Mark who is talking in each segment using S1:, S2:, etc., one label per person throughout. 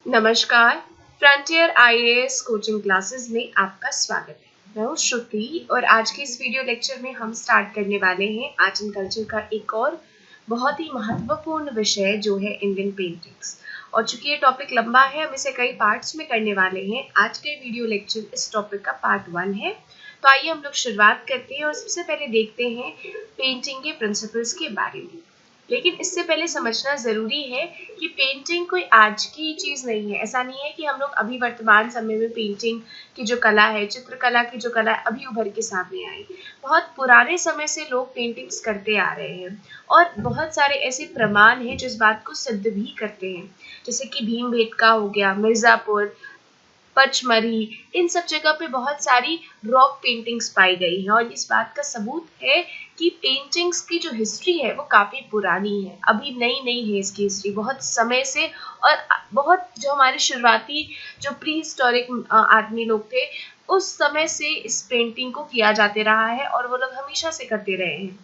S1: नमस्कार। Frontier IAS coaching classes में आपका स्वागत है। मैं हूँ श्रुति और आज के इस वीडियो लेक्चर में हम स्टार्ट करने वाले हैं आर्ट एंड कल्चर का एक और बहुत ही महत्वपूर्ण विषय जो है इंडियन पेंटिंग्स। और चूंकि ये टॉपिक लंबा है, हम इसे कई पार्ट्स में करने वाले हैं। आज के वीडियो लेक्चर इस टॉपिक का पार्ट 1 है। तो आइए हम लोग शुरुआत करते हैं और सबसे पहले देखते हैं पेंटिंग के प्रिंसिपल्स के बारे में। लेकिन इससे पहले समझना ज़रूरी है कि पेंटिंग कोई आज की चीज़ नहीं है। ऐसा नहीं है कि हम लोग अभी वर्तमान समय में पेंटिंग की जो कला है, चित्रकला की जो कला है, अभी उभर के सामने आई। बहुत पुराने समय से लोग पेंटिंग्स करते आ रहे हैं और बहुत सारे ऐसे प्रमाण हैं जो इस बात को सिद्ध भी करते हैं, जैसे कि भीमबेटका हो गया, मिर्ज़ापुर, पचमढ़ी, इन सब जगह पे बहुत सारी रॉक पेंटिंग्स पाई गई हैं और इस बात का सबूत है कि पेंटिंग्स की जो हिस्ट्री है वो काफ़ी पुरानी है। अभी नई नहीं है इसकी हिस्ट्री, बहुत समय से। और बहुत जो हमारे शुरुआती जो प्री हिस्टोरिक आदमी लोग थे, उस समय से इस पेंटिंग को किया जाते रहा है और वो लोग हमेशा से करते रहे हैं।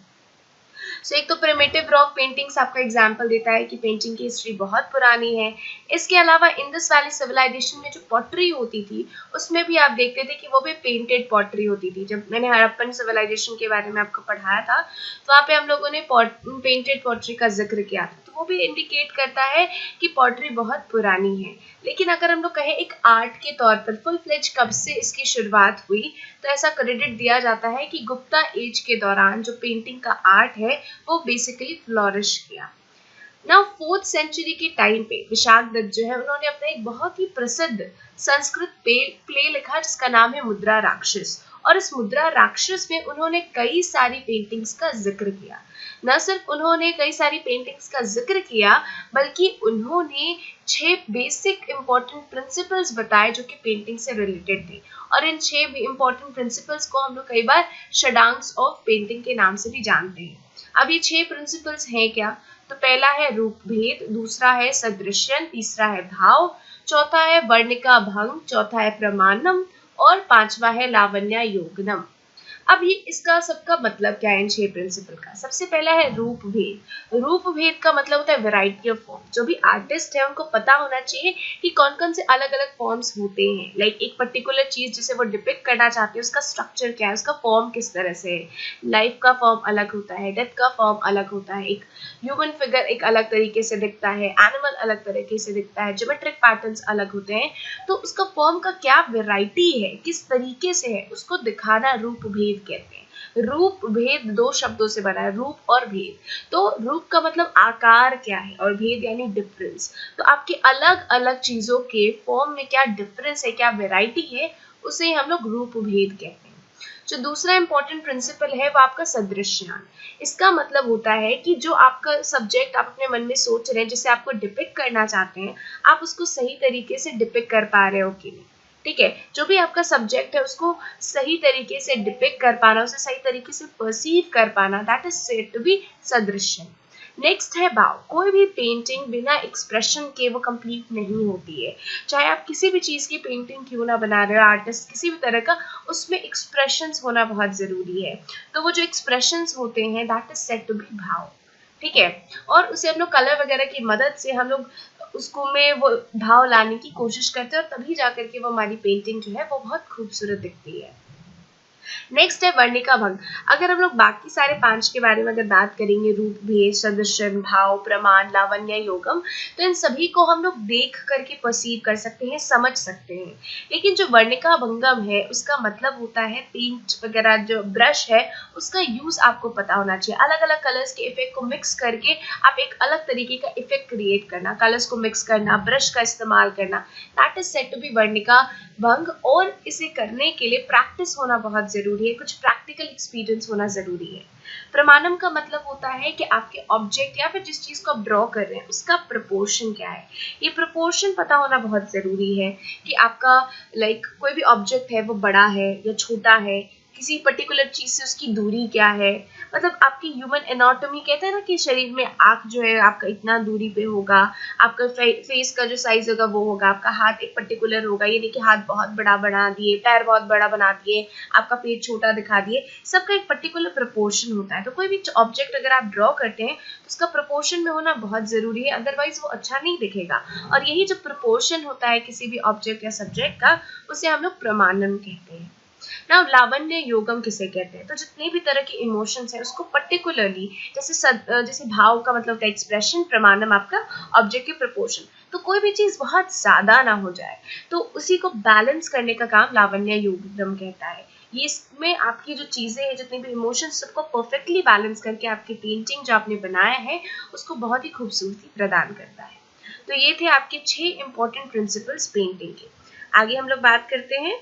S1: एक तो प्रिमिटिव रॉक पेंटिंग्स आपका एग्जाम्पल देता है कि पेंटिंग की हिस्ट्री बहुत पुरानी है। इसके अलावा इंडस वैली सिविलाइजेशन में जो पॉटरी होती थी, उसमें भी आप देखते थे कि वो भी पेंटेड पॉटरी होती थी। जब मैंने हड़प्पन सिविलाइजेशन के बारे में आपको पढ़ाया था, तो वहाँ पे हम लोगों ने पेंटेड पॉटरी का जिक्र किया था। तो वो भी इंडिकेट करता है कि पॉटरी बहुत पुरानी है। लेकिन अगर हम लोग कहें एक आर्ट के तौर पर फुल फ्लेज कब से इसकी शुरुआत हुई, तो ऐसा क्रेडिट दिया जाता है कि गुप्ता एज के दौरान जो पेंटिंग का आर्ट है वो बेसिकली फ्लोरिश किया। नाउ 4th सेंचुरी के टाइम पे विशाख दत्त जो है, उन्होंने अपना एक बहुत ही प्रसिद्ध संस्कृत प्ले लिखा जिसका नाम है मुद्रा राक्षस। और इस मुद्रा राक्षस में उन्होंने कई सारी पेंटिंग्स का जिक्र किया। न सिर्फ उन्होंने कई सारी पेंटिंग्स का जिक्र किया, बल्कि उन्होंने 6 बेसिक इंपॉर्टेंट प्रिंसिपल्स बताए जो कि पेंटिंग से रिलेटेड थे। और इन 6 इंपॉर्टेंट प्रिंसिपल्स को हम लोग कई बार षडांश ऑफ पेंटिंग के नाम से भी जानते हैं। अब ये 6 प्रिंसिपल्स हैं क्या? तो पहला है रूप भेद, दूसरा है सदृश्यन, तीसरा है भाव, चौथा है वर्णिका भंग, चौथा है प्रमाणम और पांचवा है लावण्य योगनम। अब ये इसका सबका मतलब क्या है इन 6 प्रिंसिपल का? सबसे पहला है रूप भेद। रूप भेद का मतलब होता है वैरायटी ऑफ फॉर्म। जो भी आर्टिस्ट है उनको पता होना चाहिए कि कौन कौन से अलग अलग फॉर्म्स होते हैं। लाइक एक पर्टिकुलर चीज जिसे वो डिपिक्ट करना चाहते हैं, उसका स्ट्रक्चर क्या है, उसका फॉर्म किस तरह से है। लाइफ का फॉर्म अलग होता है, डेथ का फॉर्म अलग होता है, एक ह्यूमन फिगर एक अलग तरीके से दिखता है, एनिमल अलग तरीके से दिखता है, ज्योमेट्रिक पैटर्न्स अलग होते हैं। तो उसका फॉर्म का क्या वैरायटी है, किस तरीके से है, उसको दिखाना रूप भेद कहते हैं। रूप भेद 2 शब्दों से बना है, रूप और भेद। तो रूप का मतलब आकार क्या है और भेद यानी डिफरेंस। तो आपके अलग अलग चीजों के फॉर्म में क्या डिफरेंस है, क्या वैरायटी है, उसे हम लोग रूप भेद कहते हैं। जो दूसरा इंपॉर्टेंट प्रिंसिपल है वो आपका सदृश्यान। इसका मतलब होता है कि जो आपका सब्जेक्ट आप अपने मन में सोच रहे हैं, जिसे आपको डिपिक्ट करना चाहते हैं, आप उसको सही तरीके से डिपिक्ट कर पा रहे हो कि नहीं। ठीक है, जो भी आपका सब्जेक्ट है उसको सही तरीके से डिपिक्ट कर पाना, उसे सही तरीके से परसीव कर पाना, that is said to be सदृश्यन। नेक्स्ट है भाव। कोई भी पेंटिंग बिना एक्सप्रेशन के वो कंप्लीट नहीं होती है। चाहे आप किसी भी चीज़ की पेंटिंग क्यों ना बना रहे हो, आर्टिस्ट किसी भी तरह का, उसमें एक्सप्रेशंस होना बहुत ज़रूरी है। तो वो जो एक्सप्रेशंस होते हैं that is said to be भाव। ठीक है, और उसे हम लोग कलर वगैरह की मदद से हम लोग उसको में वो भाव लाने की कोशिश करते हैं और तभी जाकर के वो हमारी पेंटिंग जो है वो बहुत खूबसूरत दिखती है। नेक्स्ट है वर्णिका भंग। अगर हम लोग बाकी सारे 5 के बारे में अगर बात करेंगे, रूप भेद, सदृश्यन, भाव, प्रमाण, लावण्य, योगम, तो इन सभी को हम लोग देख करके परसीव कर सकते हैं, समझ सकते हैं। लेकिन जो वर्णिका भंगम है उसका मतलब होता है पेंट वगैरह जो ब्रश है उसका यूज आपको पता होना चाहिए। अलग अलग कलर्स के इफेक्ट को मिक्स करके आप एक अलग तरीके का इफेक्ट क्रिएट करना, कलर्स को मिक्स करना, ब्रश का इस्तेमाल करना, that is said to be वर्णिका भंग। और इसे करने के लिए प्रैक्टिस होना बहुत जरूरी है, कुछ प्रैक्टिकल एक्सपीरियंस होना जरूरी है। प्रमाणम का मतलब होता है कि आपके ऑब्जेक्ट या फिर जिस चीज को आप ड्रॉ कर रहे हैं उसका प्रपोर्शन क्या है। ये प्रपोर्शन पता होना बहुत जरूरी है कि आपका कोई भी ऑब्जेक्ट है वो बड़ा है या छोटा है, किसी पर्टिकुलर चीज से उसकी दूरी क्या है, मतलब आपकी ह्यूमन एनाटॉमी कहते हैं ना कि शरीर में आंख जो है आपका इतना दूरी पे होगा, आपका फेस का जो साइज होगा वो होगा, आपका हाथ एक पर्टिकुलर होगा, ये नहीं कि हाथ बहुत बड़ा बना दिए, पैर बहुत बड़ा बना दिए, आपका पेट छोटा दिखा दिए, सबका एक पर्टिकुलर प्रपोर्शन होता है। तो कोई भी ऑब्जेक्ट अगर आप ड्रॉ करते हैं तो उसका प्रपोर्शन में होना बहुत जरूरी है, अदरवाइज वो अच्छा नहीं दिखेगा। और यही जो प्रपोर्शन होता है किसी भी ऑब्जेक्ट या सब्जेक्ट का, उसे हम लोग प्रमाणम कहते हैं। ना लावण्य योगम किसे कहते हैं, तो जितनी भी तरह के इमोशंस है उसको पर्टिकुलरली, जैसे भाव का मतलब होता है एक्सप्रेशन, प्रमाणम आपका ऑब्जेक्ट की प्रपोर्शन, तो कोई भी चीज बहुत ज्यादा ना हो जाए तो उसी को बैलेंस करने का काम लावण्य योगम कहता है। ये इसमें आपकी जो चीजें हैं, जितने भी इमोशंस, सबको परफेक्टली बैलेंस करके आपकी पेंटिंग जो आपने बनाया है उसको बहुत ही खूबसूरती प्रदान करता है। तो ये थे आपके 6 इंपॉर्टेंट प्रिंसिपल्स पेंटिंग के। आगे हम लोग बात करते हैं।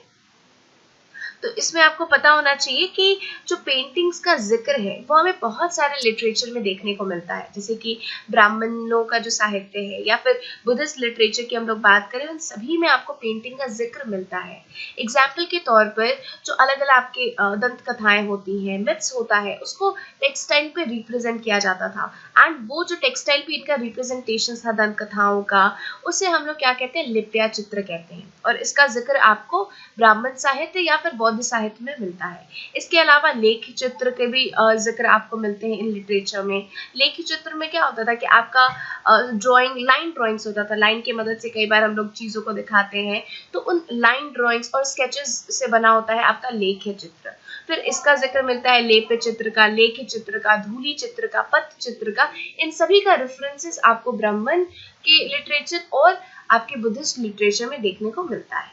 S1: तो इसमें आपको पता होना चाहिए कि जो पेंटिंग्स का जिक्र है वो हमें बहुत सारे लिटरेचर में देखने को मिलता है, जैसे कि ब्राह्मणों का जो साहित्य है या फिर बुद्धिस्ट लिटरेचर की हम लोग बात करें, उन सभी में आपको पेंटिंग का जिक्र मिलता है। एग्जाम्पल के तौर पर जो अलग अलग आपके दंत कथाएं होती हैं, मिथ्स होता है, उसको टेक्सटाइल पे रिप्रेजेंट किया जाता था। एंड वो जो टेक्सटाइल पे इनका रिप्रेजेंटेशन था दंत कथाओं का, उसे हम लोग क्या कहते हैं, लिप्या चित्र कहते हैं। और इसका जिक्र आपको ब्राह्मण साहित्य या फिर बौद्ध साहित्य में मिलता है। इसके अलावा लेख चित्र के भी जिक्र आपको मिलते हैं इन लिटरेचर में। लेख चित्र में क्या होता था कि आपका ड्राइंग, लाइन ड्राइंग्स होता था, लाइन की मदद से कई बार हम लोग चीजों को दिखाते हैं, तो उन लाइन ड्राइंग्स और स्केचेस से बना होता है आपका लेख चित्र। फिर इसका जिक्र मिलता है लेप चित्र का, लेख चित्र का, धूली चित्र का, पथ चित्र का। इन सभी का रेफरेंसेस आपको ब्राह्मण के लिटरेचर और आपके बुद्धिस्ट लिटरेचर में देखने को मिलता है।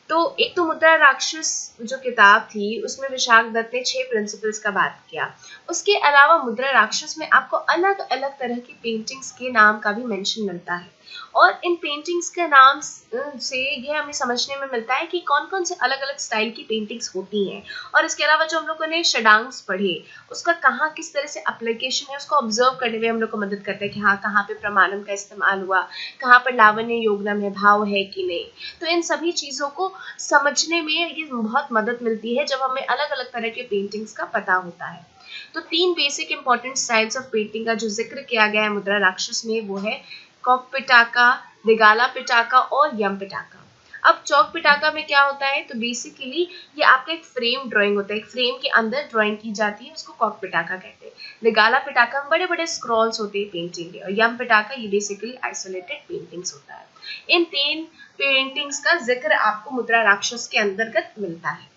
S1: तो एक तो मुद्रा राक्षस जो किताब थी उसमें विशाख दत्त ने 6 प्रिंसिपल्स का बात किया। उसके अलावा मुद्रा राक्षस में आपको अलग अलग तरह की पेंटिंग्स के नाम का भी मेंशन मिलता है, और इन पेंटिंग्स के नाम से ये हमें समझने में मिलता है कि कौन कौन से अलग अलग स्टाइल की पेंटिंग्स होती हैं। और इसके अलावा जो हम लोगों ने षडांग्स पढ़े, उसका कहाँ किस तरह से एप्लीकेशन है उसको ऑब्जर्व करने में हम लोग को मदद करता है कि हाँ कहाँ पे प्रमाणम का इस्तेमाल हुआ, कहाँ पर लावण्य योगनम है, भाव है कि नहीं। तो इन सभी चीज़ों को समझने में ये बहुत मदद मिलती है जब हमें अलग अलग तरह के पेंटिंग्स का पता होता है। तो 3 basic important styles of painting का जो जिक्र किया गया है मुद्रा राक्षस में, वो है कॉक पिटाका, दिगाला पिटाका और यम पिटाका। अब चौक पिटाका में क्या होता है, तो बेसिकली ये आपका एक फ्रेम ड्राइंग होता है, एक फ्रेम के अंदर ड्राइंग की जाती है, उसको कॉक पिटाका कहते हैं। दिगाला पिटाका में बड़े बड़े स्क्रॉल्स होते हैं पेंटिंग के, और यम पिटाका ये बेसिकली आइसोलेटेड पेंटिंग्स होता है। इन 3 पेंटिंग्स का जिक्र आपको मुद्रा राक्षस के अंतर्गत मिलता है।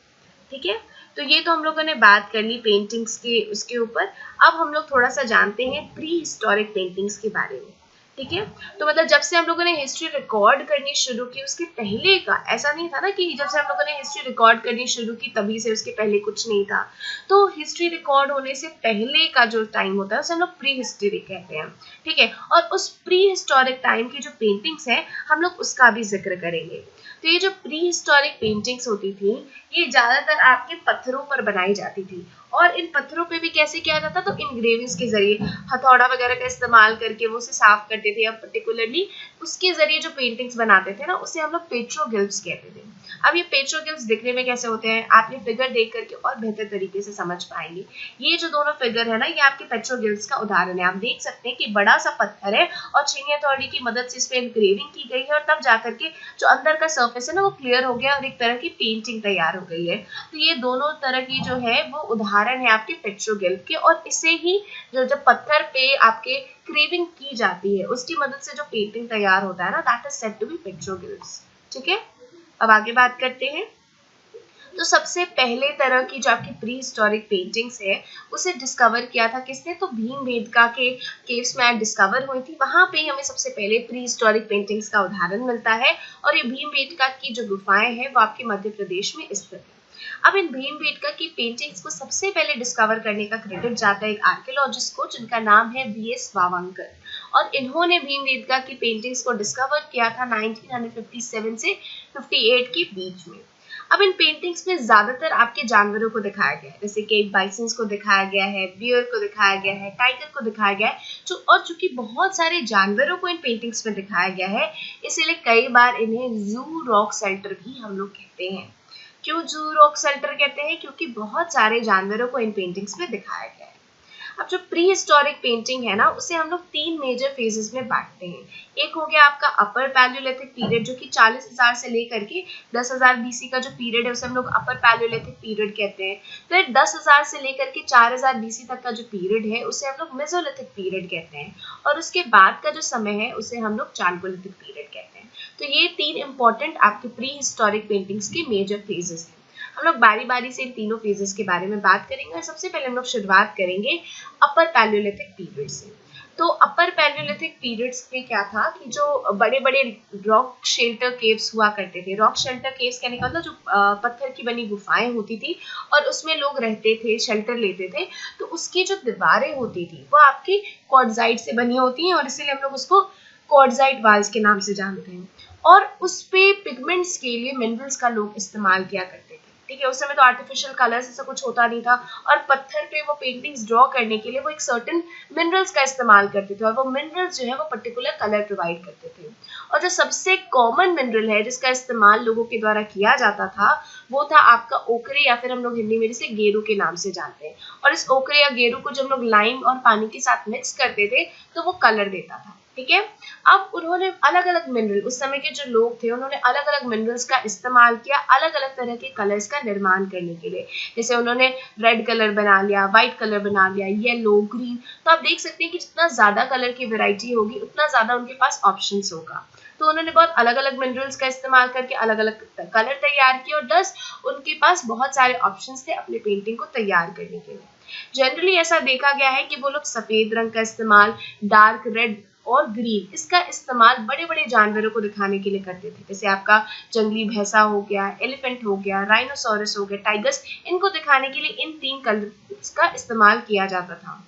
S1: ठीक है, तो ये तो हम लोगों ने बात कर ली पेंटिंग्स के उसके ऊपर। अब हम लोग थोड़ा सा जानते हैं प्री हिस्टोरिक पेंटिंग्स के बारे में। ठीक है, तो मतलब जब से हम लोगों ने हिस्ट्री रिकॉर्ड करनी शुरू की उसके पहले का ऐसा नहीं था ना कि जब से हम लोगों ने हिस्ट्री रिकॉर्ड करनी शुरू की तभी से, उसके पहले कुछ नहीं था। तो हिस्ट्री रिकॉर्ड होने से पहले का जो टाइम होता है उसे हम लोग प्री हिस्टोरिक कहते हैं। ठीक है, और उस प्री हिस्टोरिक टाइम की जो पेंटिंग्स है हम लोग उसका भी जिक्र करेंगे। तो ये जो प्री हिस्टोरिक पेंटिंग्स होती थी ये ज्यादातर आपके पत्थरों पर बनाई जाती थी, और इन पत्थरों पे भी कैसे किया जाता, तो इनग्रेविंग्स के जरिए हथौड़ा वगैरह का इस्तेमाल करके वो उसे साफ करते थे, या पर्टिकुलरली उसके जरिए जो पेंटिंग्स बनाते थे ना उसे हम लोग पेट्रोग्लिफ्स कहते थे। अब ये पेट्रोग्लिफ्स दिखने में कैसे होते हैं आप ये फिगर देख करके और बेहतर तरीके से समझ पाएंगे। ये जो दोनों फिगर है ना ये आपके पेट्रोग्लिफ्स का उदाहरण है। आप देख सकते हैं कि बड़ा सा पत्थर है और छीनी हथौड़ी की मदद से इस पे इनग्रेविंग की गई है, और तब जाकर के जो अंदर का सरफेस है ना वो क्लियर हो गया और एक तरह की पेंटिंग तैयार हो गई है। तो ये दोनों तरह की जो है वो उदाहरण है आपके पेट्रोग्लिफ के, और इसे ही जो पत्थर पे आपके क्रेविंग की जाती है उसकी मदद से जो पेंटिंग तैयार होता है ना, that is said to be petroglyphs. ठीक है, अब आगे बात करते हैं। तो सबसे पहले तरह की जो आपकी प्री हिस्टोरिक पेंटिंग्स है उसे डिस्कवर किया था किसने, तो भीमबेटका के केव्स में डिस्कवर हुई थी। वहां पे हमें सबसे पहले प्री हिस्टोरिक पेंटिंग्स का उदाहरण मिलता है, और ये भीमबेटका की जो गुफाएं हैं वो आपके मध्य प्रदेश में स्थित है। अब इन भीमबेटका की पेंटिंग्स को सबसे पहले डिस्कवर करने का क्रेडिट जाता है एक आर्कियोलॉजिस्ट को जिनका नाम है वीएस वावंकर, और इन्होंने भीमबेटका की पेंटिंग्स को डिस्कवर किया था 1957 से 58 के बीच में। अब इन पेंटिंग्स में ज्यादातर आपके जानवरों को दिखाया गया है, जैसे कि बाइसन्स को दिखाया गया है, बियर को दिखाया गया है, टाइगर को दिखाया गया है, और चूंकि बहुत सारे जानवरों को इन पेंटिंग्स में दिखाया गया है इसीलिए कई बार इन्हें जू रॉक शेल्टर भी हम लोग कहते हैं। क्यों जू रॉक शेल्टर कहते हैं? क्योंकि बहुत सारे जानवरों को इन पेंटिंग्स में दिखाया गया है। अब जो प्री हिस्टोरिक पेंटिंग है ना, उसे हम लोग 3 मेजर फेजेस में बांटते हैं। एक हो गया आपका अपर पैलियोलिथिक पीरियड, जो कि 40,000 से लेकर के 10,000 बीसी का जो पीरियड है उसे हम लोग अपर पैलियोलिथिक पीरियड कहते हैं। फिर 10,000 से लेकर के 4,000 बीसी तक का जो पीरियड है उसे हम लोग मेसोलिथिक पीरियड कहते हैं, और उसके बाद का जो समय है उसे हम लोग चालकोलिथिक पीरियड कहते हैं। तो ये 3 इंपॉर्टेंट आपके प्री हिस्टोरिक पेंटिंग्स के मेजर फेजेस हैं। हम लोग बारी बारी से इन तीनों फेजेस के बारे में बात करेंगे, और सबसे पहले हम लोग शुरुआत करेंगे अपर पैलियोलिथिक पीरियड से। तो अपर पैलियोलिथिक पीरियड्स में क्या था कि जो बड़े बड़े रॉक शेल्टर केव्स हुआ करते थे। रॉक शेल्टर केव्स कहने का मतलब जो पत्थर की बनी गुफाएं होती थी और उसमें लोग रहते थे, शेल्टर लेते थे। तो उसकी जो दीवारें होती थी वो आपकी क्वार्टजाइट से बनी होती हैं, और इसीलिए हम लोग उसको क्वार्टजाइट वाल्स के नाम से जानते हैं। और उस पे पिगमेंट्स के लिए मिनरल्स का लोग इस्तेमाल किया करते थे। ठीक है, उस समय तो आर्टिफिशियल कलर्स ऐसा कुछ होता नहीं था, और पत्थर पे वो पेंटिंग्स ड्रॉ करने के लिए वो एक सर्टेन मिनरल्स का इस्तेमाल करते थे, और वो मिनरल्स जो है वो पर्टिकुलर कलर प्रोवाइड करते थे। और जो सबसे कॉमन मिनरल है जिसका इस्तेमाल लोगों के द्वारा किया जाता था वो था आपका ओकरे, या फिर हम लोग हिंदी में जिसे गेरू के नाम से जानते हैं। और इस ओकरे या गेरू को जब हम लोग लाइम और पानी के साथ मिक्स करते थे तो वो कलर देता था। ठीक है, अब उन्होंने अलग अलग मिनरल, उस समय के जो लोग थे उन्होंने अलग अलग मिनरल्स का इस्तेमाल किया अलग अलग तरह के कलर्स का निर्माण करने के लिए। जैसे उन्होंने रेड कलर बना लिया, व्हाइट कलर बना लिया, येलो, ग्रीन। तो आप देख सकते हैं कि जितना ज्यादा कलर की वैरायटी होगी उतना ज्यादा उनके पास ऑप्शंस होगा। तो उन्होंने बहुत अलग अलग मिनरल्स का इस्तेमाल करके अलग अलग कलर तैयार किए, और दस उनके पास बहुत सारे ऑप्शंस थे अपने पेंटिंग को तैयार करने के लिए। जनरली ऐसा देखा गया है कि वो लोग सफेद रंग का इस्तेमाल, डार्क रेड और ग्रीन, इसका इस्तेमाल बड़े बड़े जानवरों को दिखाने के लिए करते थे। जैसे आपका जंगली भैंसा हो गया, एलिफेंट हो गया, राइनोसोरस हो गया, टाइगर्स, इनको दिखाने के लिए इन 3 कलर्स का इस्तेमाल किया जाता था।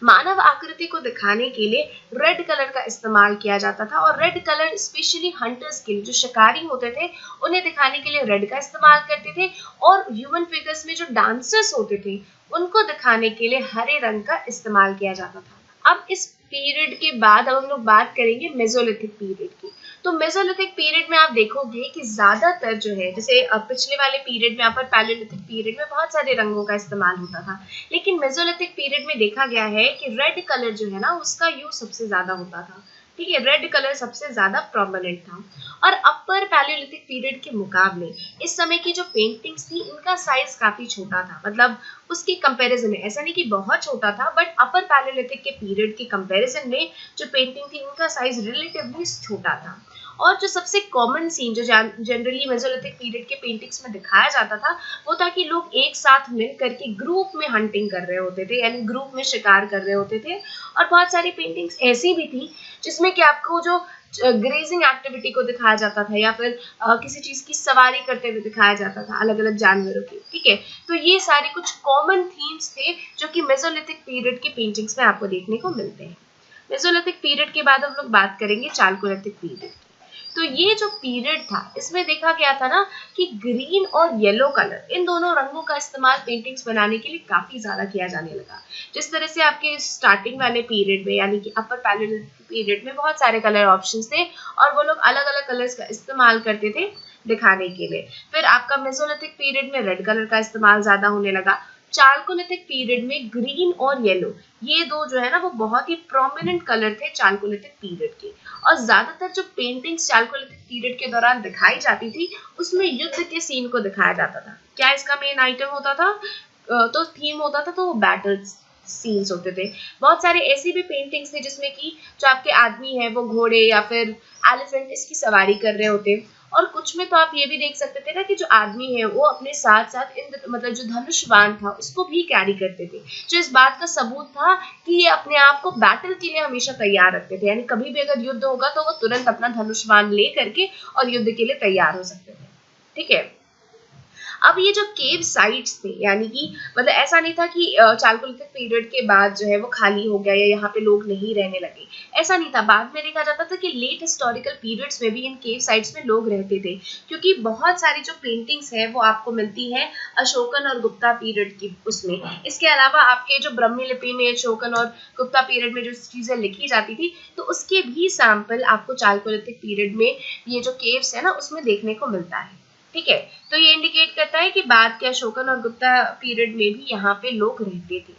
S1: मानव आकृति को दिखाने के लिए रेड कलर का इस्तेमाल किया जाता था, और रेड कलर स्पेशली हंटर्स के लिए, जो शिकारी होते थे उन्हें दिखाने के लिए रेड का इस्तेमाल करते थे। और ह्यूमन फिगर्स में जो डांसर्स होते थे उनको दिखाने के लिए हरे रंग का इस्तेमाल किया जाता था। अब इस पीरियड के बाद अब हम लोग बात करेंगे मेसोलिथिक पीरियड की। तो मेसोलिथिक पीरियड में आप देखोगे कि ज्यादातर जो है, जैसे पिछले वाले पीरियड में, अपर पैलियोलिथिक पीरियड में बहुत सारे रंगों का इस्तेमाल होता था, लेकिन मेसोलिथिक पीरियड में देखा गया है कि रेड कलर जो है ना उसका यूज सबसे ज्यादा होता था। ठीक है, रेड कलर सबसे ज्यादा प्रोमिनेंट था। और अपर पैलियोलिथिक पीरियड के मुकाबले इस समय की जो पेंटिंग्स थी इनका साइज काफी छोटा था। मतलब उसकी कंपैरिजन में, ऐसा नहीं कि बहुत छोटा था, बट अपर पैलियोलिथिक के पीरियड के कंपैरिजन में जो पेंटिंग थी उनका साइज रिलेटिवली छोटा था। और जो सबसे कॉमन सीन जो जनरली मेसोलिथिक पीरियड के पेंटिंग्स में दिखाया जाता था वो था कि लोग एक साथ मिल करके ग्रुप में हंटिंग कर रहे होते थे, यानी ग्रुप में शिकार कर रहे होते थे। और बहुत सारी पेंटिंग्स ऐसी भी थी जिसमें कि आपको जो ग्रेजिंग एक्टिविटी को दिखाया जाता था, या फिर किसी चीज की सवारी करते हुए दिखाया जाता था, अलग अलग जानवरों की। ठीक है, तो ये सारे कुछ कॉमन थीम्स थे जो कि मेसोलिथिक पीरियड के पेंटिंग्स में आपको देखने को मिलते हैं। मेसोलिथिक पीरियड के बाद हम लोग बात करेंगे चालकोलिथिक पीरियड। तो ये जो पीरियड था इसमें देखा गया था ना कि ग्रीन और येलो कलर, इन दोनों रंगों का इस्तेमाल पेंटिंग्स बनाने के लिए काफी ज्यादा किया जाने लगा। जिस तरह से आपके स्टार्टिंग वाले पीरियड में, यानी कि अपर पैलियोलिथिक पीरियड में बहुत सारे कलर ऑप्शंस थे और वो लोग अलग अलग कलर्स का इस्तेमाल करते थे दिखाने के लिए। फिर आपका मेसोलिथिक पीरियड में रेड कलर का इस्तेमाल ज्यादा होने लगा। चालकोलिथिक पीरियड में ग्रीन और येलो, ये दो जो है ना वो बहुत ही प्रोमिनेंट कलर थे चालकोलिथिक पीरियड के। और ज्यादातर जो पेंटिंग्स चालकोलिथिक पीरियड के दौरान दिखाई जाती थी उसमें युद्ध के सीन को दिखाया जाता था। क्या इसका मेन आइटम होता था? तो थीम होता था, तो वो बैटल सीन्स होते थे। बहुत सारे ऐसी भी पेंटिंग्स थे जिसमें कि जो आपके आदमी है वो घोड़े या फिर एलिफेंट इसकी सवारी कर रहे होते। और कुछ में तो आप ये भी देख सकते थे ना कि जो आदमी है वो अपने साथ साथ मतलब जो धनुष बाण था उसको भी कैरी करते थे, जो इस बात का सबूत था कि ये अपने आप को बैटल के लिए हमेशा तैयार रखते थे। यानी कभी भी अगर युद्ध होगा तो वो तुरंत अपना धनुष बाण ले करके और युद्ध के लिए तैयार हो सकते थे। ठीक है, अब ये जो केव साइट्स थे, यानी कि मतलब ऐसा नहीं था कि चालकोलिथिक पीरियड के बाद जो है वो खाली हो गया या यहाँ पे लोग नहीं रहने लगे, ऐसा नहीं था। बाद में देखा जाता था कि लेट हिस्टोरिकल पीरियड्स में भी इन केव साइट्स में लोग रहते थे, क्योंकि बहुत सारी जो पेंटिंग्स है वो आपको मिलती है अशोकन और गुप्ता पीरियड की उसमें। इसके अलावा आपके जो ब्रह्मी लिपि में अशोकन और गुप्ता पीरियड में जो चीजें लिखी जाती थी तो उसके भी सैंपल आपको चालकोलिथिक पीरियड में ये जो केव्स है ना उसमें देखने को मिलता है। ठीक है। तो ये इंडिकेट करता है कि बाद के अशोकन और गुप्ता पीरियड में भी यहाँ पे लोग रहते थे।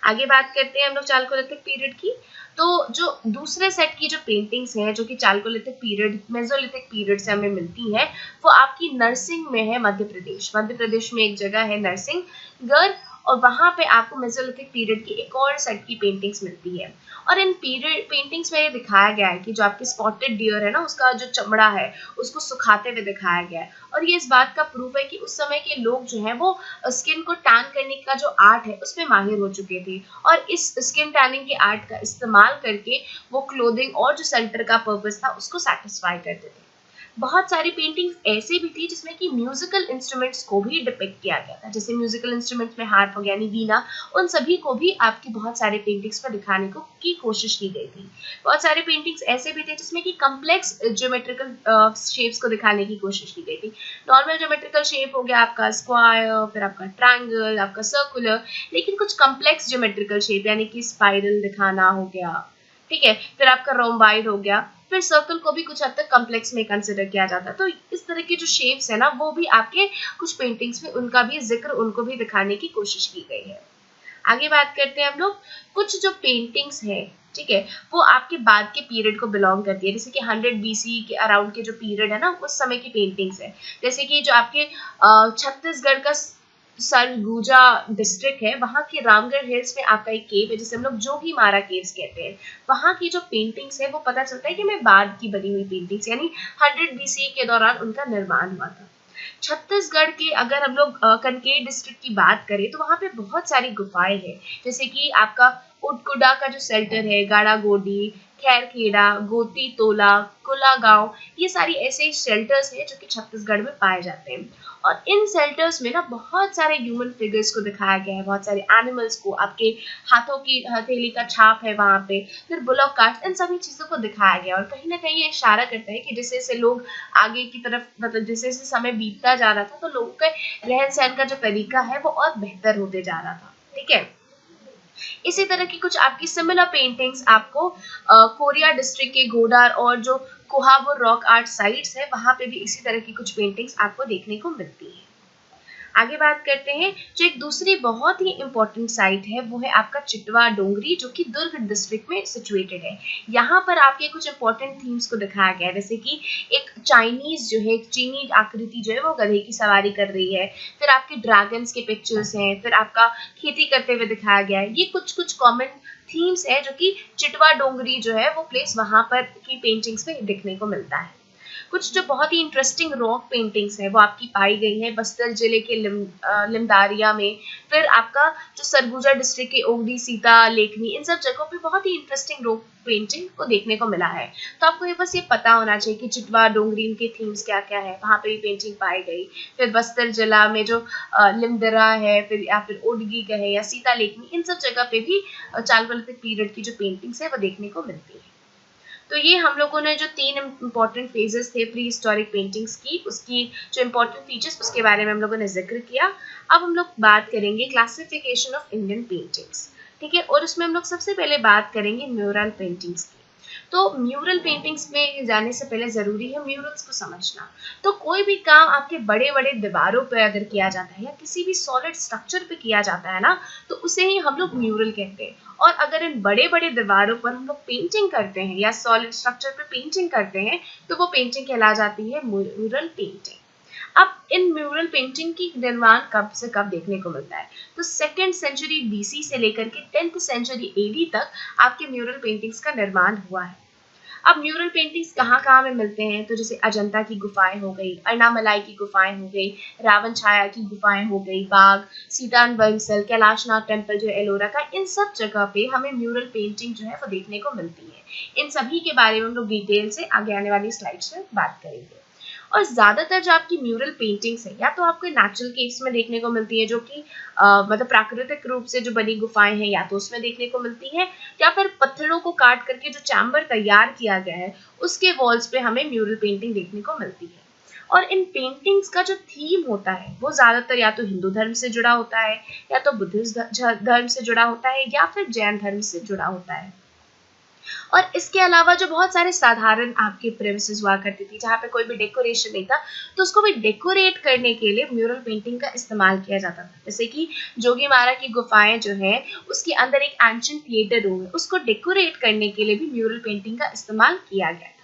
S1: आगे बात करते हैं हम लोग चालकोलिथिक पीरियड की। तो जो दूसरे सेट की जो पेंटिंग्स हैं जो कि चालकोलिथिक पीरियड मेसोलिथिक पीरियड से हमें मिलती है, वो आपकी नरसिंग में है, मध्य प्रदेश में एक जगह है नरसिंहगढ़, और वहां पे आपको मेसोलिथिक पीरियड की एक और सेट की पेंटिंग्स मिलती है। और इन पीरियड पेंटिंग्स में ये दिखाया गया है कि जो आपकी स्पॉटेड डियर है ना, उसका जो चमड़ा है उसको सुखाते हुए दिखाया गया है। और ये इस बात का प्रूफ है कि उस समय के लोग जो है वो स्किन को टैन करने का जो आर्ट है उसमें माहिर हो चुके थे, और इस स्किन टैनिंग के आर्ट का इस्तेमाल करके वो क्लोथिंग और जो सेल्टर का पर्पस था उसको सेटिस्फाई करते थे। बहुत सारी पेंटिंग्स ऐसे भी थी जिसमें कि म्यूजिकल इंस्ट्रूमेंट्स को भी डिपिक्ट किया गया था, जैसे म्यूजिकल इंस्ट्रूमेंट्स में हार्प हो गया यानी वीणा, उन सभी को भी आपकी बहुत सारे पेंटिंग्स पर दिखाने को की कोशिश की गई थी। बहुत सारे पेंटिंग्स ऐसे भी थे जिसमें कि कम्प्लेक्स ज्योमेट्रिकल शेप्स को दिखाने की कोशिश की गई थी। नॉर्मल ज्योमेट्रिकल शेप हो गया आपका स्क्वायर, फिर आपका ट्रायंगल, आपका सर्कुलर, लेकिन कुछ कम्प्लेक्स ज्योमेट्रिकल शेप यानी कि स्पाइरल दिखाना हो गया, ठीक है, फिर आपका रोम्बाइड हो गया, फिर सर्कल को भी कुछ हद तक कॉम्प्लेक्स में कंसिडर किया जाता है। तो इस तरह के जो शेप्स है ना, वो भी आपके कुछ पेंटिंग्स में उनका भी जिक्र, उनको भी दिखाने की कोशिश की गई है। आगे बात करते हैं हम लोग, कुछ जो पेंटिंग्स है, ठीक है, वो आपके बाद के पीरियड को बिलोंग करती है, जैसे कि 100 BC के अराउंड के जो पीरियड है ना, उस समय की पेंटिंग्स है। जैसे कि जो आपके छत्तीसगढ़ का सरगुजा डिस्ट्रिक्ट है, वहाँ के रामगढ़ हिल्स में आपका एक केव है जिसे हम लोग जोगी मारा केव्स कहते हैं। वहाँ की जो पेंटिंग्स है वो पता चलता है कि मैं बाद की बनी हुई पेंटिंग्स, यानी 100 BC के दौरान उनका निर्माण हुआ था। छत्तीसगढ़ के अगर हम लोग कनकेर डिस्ट्रिक्ट की बात करें तो वहाँ पे बहुत सारी गुफाएं हैं, जैसे कि आपका उटकुडा का जो शेल्टर है, गाड़ा गोडी, खैरखेड़ा, गोती तोला, कुला गांव, ये सारी ऐसे शेल्टर्स हैं जो कि छत्तीसगढ़ में पाए जाते हैं। और इन शेल्टर्स में ना बहुत सारे ह्यूमन फिगर्स को दिखाया गया है, बहुत सारे एनिमल्स को, आपके हाथों की हथेली का छाप है वहाँ पे, फिर बुलॉक कार्ट्स, इन सभी चीजों को दिखाया गया। और कहीं ना कहीं ये इशारा करता है कि जैसे जैसे लोग आगे की तरफ, मतलब जैसे जैसे समय बीतता जा रहा था, तो लोगों के रहन सहन का जो तरीका है वो और बेहतर होते जा रहा था, ठीक है। इसी तरह की कुछ आपकी सिमिलर पेंटिंग्स आपको कोरिया डिस्ट्रिक्ट के गोडार और जो कोहाबुर रॉक आर्ट साइट्स है, वहां पे भी इसी तरह की कुछ पेंटिंग्स आपको देखने को मिलती है। आगे बात करते हैं, जो एक दूसरी बहुत ही इंपॉर्टेंट साइट है वो है आपका चिटवा डोंगरी, जो कि दुर्ग डिस्ट्रिक्ट में सिचुएटेड है। यहाँ पर आपके कुछ इंपॉर्टेंट थीम्स को दिखाया गया है, जैसे कि एक चाइनीज जो है, एक चीनी आकृति जो है वो गधे की सवारी कर रही है, फिर आपके ड्रैगन्स के पिक्चर्स हैं, फिर आपका खेती करते हुए दिखाया गया है। ये कुछ कुछ कॉमन थीम्स है जो कि चिटवा डोंगरी जो है वो प्लेस वहां पर की पेंटिंग्स में देखने को मिलता है। कुछ जो बहुत ही इंटरेस्टिंग रॉक पेंटिंग्स है वो आपकी पाई गई है बस्तर जिले के लिमदारिया में, फिर आपका जो सरगुजा डिस्ट्रिक्ट के ओगडी, सीता लेखनी, इन सब जगहों पे बहुत ही इंटरेस्टिंग रॉक पेंटिंग को देखने को मिला है। तो आपको ये बस ये पता होना चाहिए कि चिटवा डोंगरी इनके थीम्स क्या क्या है, वहां पे भी पेंटिंग पाई गई। फिर बस्तर जिला में जो लिमदरा है, फिर या फिर ओडगी कहे या सीता लेखनी, इन सब जगह पे भी चालकोलिथिक पीरियड की जो पेंटिंग्स है वो देखने को मिलती है। तो ये हम लोगों ने जो 3 इम्पोर्टेंट फेजेस थे प्री हिस्टोरिक पेंटिंग्स की, उसकी जो इम्पोर्टेंट फीचर्स उसके बारे में हम लोगों ने जिक्र किया। अब हम लोग बात करेंगे क्लासिफिकेशन ऑफ इंडियन पेंटिंग्स, ठीक है, और उसमें हम लोग सबसे पहले बात करेंगे म्यूरल पेंटिंग्स की। तो म्यूरल पेंटिंग्स में जाने से पहले जरूरी है म्यूरल्स को समझना। तो कोई भी काम आपके बड़े बड़े दीवारों पर अगर किया जाता है या किसी भी सॉलिड स्ट्रक्चर पे किया जाता है ना, तो उसे ही हम लोग म्यूरल कहते हैं। और अगर इन बड़े बड़े दीवारों पर हम लोग पेंटिंग करते हैं या सॉलिड स्ट्रक्चर पे पेंटिंग करते हैं, तो वो पेंटिंग कहला जाती है म्यूरल पेंटिंग। अब इन म्यूरल पेंटिंग की निर्माण कब से कब देखने को मिलता है, तो 2nd सेंचुरी BC से लेकर के 10th सेंचुरी AD तक आपके म्यूरल पेंटिंग्स का निर्माण हुआ है। अब म्यूरल पेंटिंग्स कहाँ कहाँ में मिलते हैं, तो जैसे अजंता की गुफाएं हो गई, अन्नामलाई की गुफाएं हो गई, रावण छाया की गुफाएं हो गई, बाग, सीतान बंसल, कैलाशनाथ टेम्पल जो एलोरा का, इन सब जगह पे हमें म्यूरल पेंटिंग जो है वो देखने को मिलती है। इन सभी के बारे में हम लोग डिटेल से आगे आने वाली स्लाइड्स में बात करेंगे। और ज्यादातर जो आपकी म्यूरल पेंटिंग्स है या तो आपको नेचुरल केव्स में देखने को मिलती है, जो कि मतलब प्राकृतिक रूप से जो बनी गुफाएं हैं, या तो उसमें देखने को मिलती है, या फिर पत्थरों को काट करके जो चैम्बर तैयार किया गया है उसके वॉल्स पे हमें म्यूरल पेंटिंग देखने को मिलती है। और इन पेंटिंग्स का जो थीम होता है वो ज्यादातर या तो हिंदू धर्म से जुड़ा होता है, या तो बुद्धिस्ट धर्म से जुड़ा होता है, या फिर जैन धर्म से जुड़ा होता है। और इसके अलावा जो बहुत सारे साधारण आपके प्रेमिसेस हुआ करती थी जहाँ पे कोई भी डेकोरेशन नहीं था, तो उसको भी डेकोरेट करने के लिए म्यूरल पेंटिंग का इस्तेमाल किया जाता था। जैसे कि जोगीमारा की गुफाएं जो है उसके अंदर एक एंशिएंट थिएटर रूम है, उसको डेकोरेट करने के लिए भी म्यूरल पेंटिंग का इस्तेमाल किया गया था।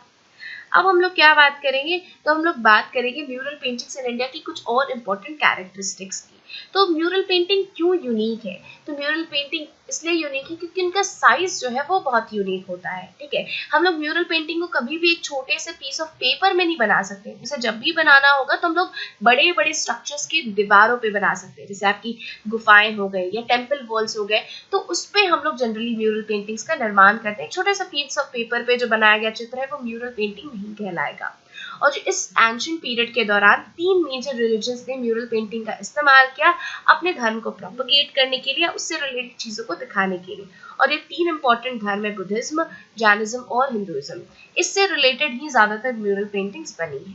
S1: अब हम लोग क्या बात करेंगे, तो हम लोग बात करेंगे म्यूरल पेंटिंग्स इन इंडिया की कुछ और इम्पोर्टेंट कैरेक्टरिस्टिक्स की। तो म्यूरल पेंटिंग क्यों यूनिक है, तो म्यूरल पेंटिंग इसलिए यूनिक है क्योंकि इनका साइज जो है वो बहुत यूनिक होता है। ठीक है, हम लोग म्यूरल पेंटिंग को कभी भी एक छोटे से पीस ऑफ पेपर में नहीं बना सकते, इसे जब भी बनाना होगा तो हम लोग बड़े बड़े स्ट्रक्चर्स की दीवारों पे बना सकते हैं, जैसे आपकी गुफाएं हो गई या टेम्पल वॉल्स हो गए, तो उस पे हम लोग जनरली म्यूरल पेंटिंग्स का निर्माण करते हैं। छोटे सा पीस ऑफ पेपर पे जो बनाया गया चित्र है वो म्यूरल पेंटिंग नहीं कहलाएगा। और जो इस एंशिएंट पीरियड के दौरान 3 मेजर रिलीजन्स ने म्यूरल पेंटिंग का इस्तेमाल किया अपने धर्म को प्रोपेगेट करने के लिए, उससे रिलेटेड चीजों को दिखाने के लिए। और ये 3 इंपॉर्टेंट धर्म है, बुद्धिज्म, जैनिज्म और हिंदुइज्म। इससे रिलेटेड ही ज्यादातर म्यूरल पेंटिंग्स बनी है।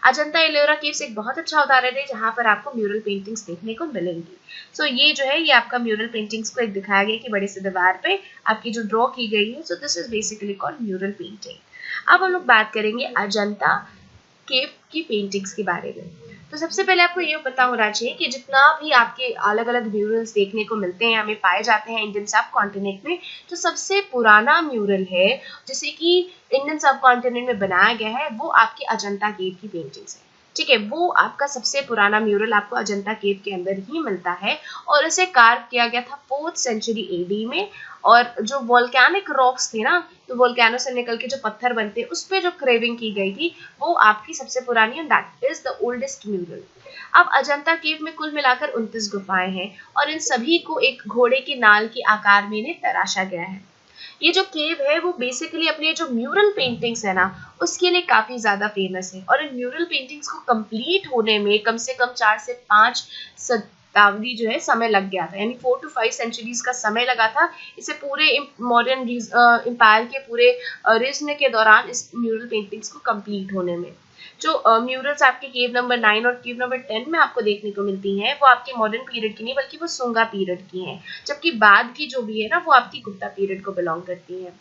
S1: अजंता एलोरा केव्स एक बहुत अच्छा उदाहरण है जहां पर आपको म्यूरल पेंटिंग्स देखने को मिलेंगी। सो ये जो है ये आपका म्यूरल पेंटिंग्स को एक दिखाया गया कि बड़े से दीवार पे आपकी जो ड्रॉ की गई है, so this is basically called mural painting. अब हम लोग बात करेंगे अजंता केव की पेंटिंग्स के बारे में। तो सबसे पहले आपको ये पता होना चाहिए कि जितना भी आपके अलग अलग म्यूरल्स देखने को मिलते हैं, हमें पाए जाते हैं इंडियन सब कॉन्टिनेंट में, तो सबसे पुराना म्यूरल है जैसे कि इंडियन सब कॉन्टिनेंट में बनाया गया है वो आपके अजंता केव की पेंटिंग्स है। ठीक है, वो आपका सबसे पुराना म्यूरल आपको अजंता केव के अंदर ही मिलता है और इसे कार्व किया गया था 4th सेंचुरी एडी में। और जो वोल्केनिक रॉक्स थे ना, तो वोल्केनो से निकल के जो पत्थर बनते हैं उस पे जो क्रेविंग की गई थी वो आपकी सबसे पुरानी, and that is the oldest mural. अब अजंता केव में कुल मिलाकर 29 गुफाएं हैं और इन सभी को एक घोड़े के नाल के आकार में इन्हें तराशा गया है। ये जो केव है वो बेसिकली अपने जो म्यूरल पेंटिंग्स है ना उसके लिए काफी ज्यादा फेमस है और इन म्यूरल पेंटिंग्स को कंप्लीट होने में कम से कम 4 से 5 शताब्दी जो है समय लग गया था, यानी 4 to 5 सेंचुरीज का समय लगा था इसे पूरे मॉडर्न एम्पायर के पूरे रीजन के दौरान इस म्यूरल पेंटिंग्स को कंप्लीट होने में। जो म्यूरल्स आपके केव नंबर 9 और केव नंबर 10 में आपको देखने को मिलती हैं वो आपके मॉडर्न पीरियड की नहीं बल्कि वो सुंगा पीरियड की हैं, जबकि बाद की जो भी है ना वो आपकी गुप्ता पीरियड को बिलोंग करती है।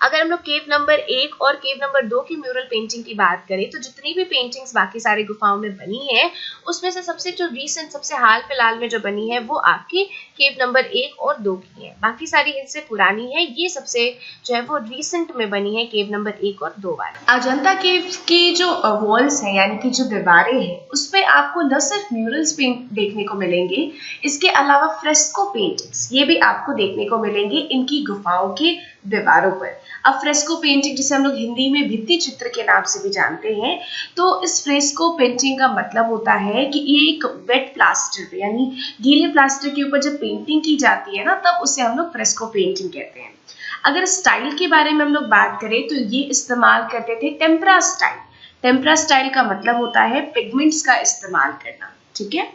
S1: अगर हम लोग केव नंबर 1 और केव नंबर 2 की म्यूरल पेंटिंग की बात करें तो जितनी भी पेंटिंग्स बाकी सारी गुफाओं में बनी है उसमें से सबसे जो रीसेंट सबसे हाल फिलहाल में जो बनी है वो आपकी केव नंबर 1 और 2 की है, बाकी सारी इनसे पुरानी है। ये सबसे जो है वो रीसेंट में बनी है केव नंबर 1 और 2 वाली। अजंता केव की जो वॉल्स है यानी कि जो दीवारें हैं उसपे आपको न सिर्फ म्यूरल्स पेंट देखने को मिलेंगे, इसके अलावा फ्रेस्को पेंटिंग्स ये भी आपको देखने को मिलेंगे इनकी गुफाओं के दीवारों पर। अब फ्रेस्को पेंटिंग जिसे हम लोग हिंदी में भित्ति चित्र के नाम से भी जानते हैं, तो इस फ्रेस्को पेंटिंग का मतलब होता है कि ये एक वेट प्लास्टर पे यानी गीले प्लास्टर के ऊपर जब पेंटिंग की जाती है ना तब उसे हम लोग फ्रेस्को पेंटिंग कहते हैं। अगर स्टाइल के बारे में हम लोग बात करें तो ये इस्तेमाल करते थे टेम्परा स्टाइल। टेम्परा स्टाइल का मतलब होता है पिगमेंट्स का इस्तेमाल करना। ठीक है,